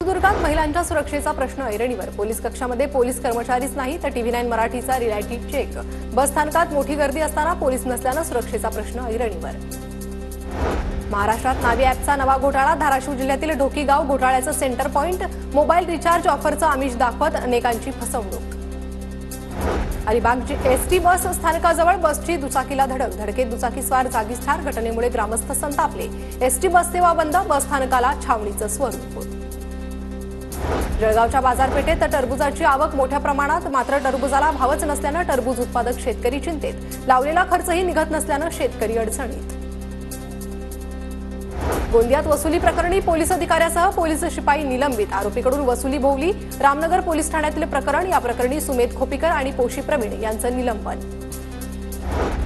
सिंधुदुर्गात महिलांच्या सुरक्षेचा प्रश्न ऐरणीवर। पोलीस कक्षामध्ये पोलीस कर्मचारीच नाही तर टीव्ही 9 मराठीचा रिॲलिटी चेक। बस स्थानकात मोठी गर्दी असताना पोलीस नसल्याने सुरक्षेचा प्रश्न ऐरणीवर। महाराष्ट्रात नावी ॲपचा नवा घोटाळा। धाराशिव जिल्ह्यातील ढोकी गाव घोटाळ्याचं सेंटर पॉइंट। मोबाईल रिचार्ज ऑफरचं आमिष दाखवत अनेकांची फसवणूक। अलिबाग एसटी बस स्थानकाजवळ बसची दुचाकीला धडक। धडकेत दुचाकीस्वार जागीच ठार। घटनेमुळे ग्रामस्थ संतापले। एसटी बस सेवा बंद। बस स्थानकाला छावणीचं स्वरूप। जळगावच्या बाजारपेठेत टरबूजाची आवक मोठ्या प्रमाणात, मात्र टरबूजाला भावच नसल्याने टरबूज उत्पादक शेतकरी चिंतेत। लावलेला खर्चही निघत नसल्याने शेतकरी अडचणीत। गोंदियात वसुली प्रकरणी पोलीस अधिकाऱ्यासह पोलीस शिपाई निलंबित। आरोपीकडून वसुली भोवली। रामनगर पोलीस ठाण्यातील प्रकरण। या प्रकरणी सुमेध खोपीकर आणि पोशी प्रवीण यांचं निलंबन।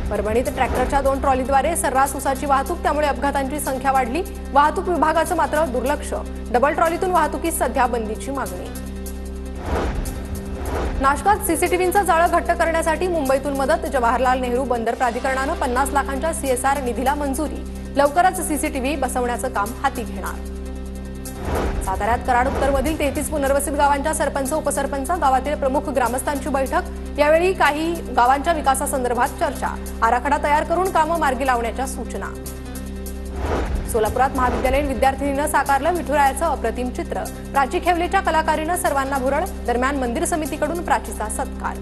परभणीत ट्रॅक्टरच्या 2 ट्रॉलीद्वारे सर्रास ऊसाची वाहतूक, त्यामुळे अपघातांची संख्या वाढली। वाहतूक विभागाचं मात्र दुर्लक्ष। डबल ट्रॉलीतून वाहतुकीस सध्या बंदीची मागणी। नाशकात सीसीटीव्हीचं जाळं घट्ट करण्यासाठी मुंबईतून मदत। जवाहरलाल नेहरू बंदर प्राधिकरणानं 50 लाखांच्या सीएसआर निधीला मंजुरी। लवकरच सीसीटीव्ही बसवण्याचं काम हाती घेणार। साताऱ्यात कराड उत्तरमधील 33 पुनर्वसित गावांच्या सरपंच उपसरपंच गावातील प्रमुख ग्रामस्थांची बैठक। यावेळी काही गावांच्या विकासासंदर्भात चर्चा। आराखडा तयार करून कामं मार्गी लावण्याच्या सूचना। सोलापुरात महाविद्यालयीन विद्यार्थिनीनं साकारलं विठुरायाचं अप्रतिम चित्र। प्राची खेवलेच्या कलाकारीनं सर्वांना भुरळ। दरम्यान मंदिर समितीकडून प्राचीचा सत्कार।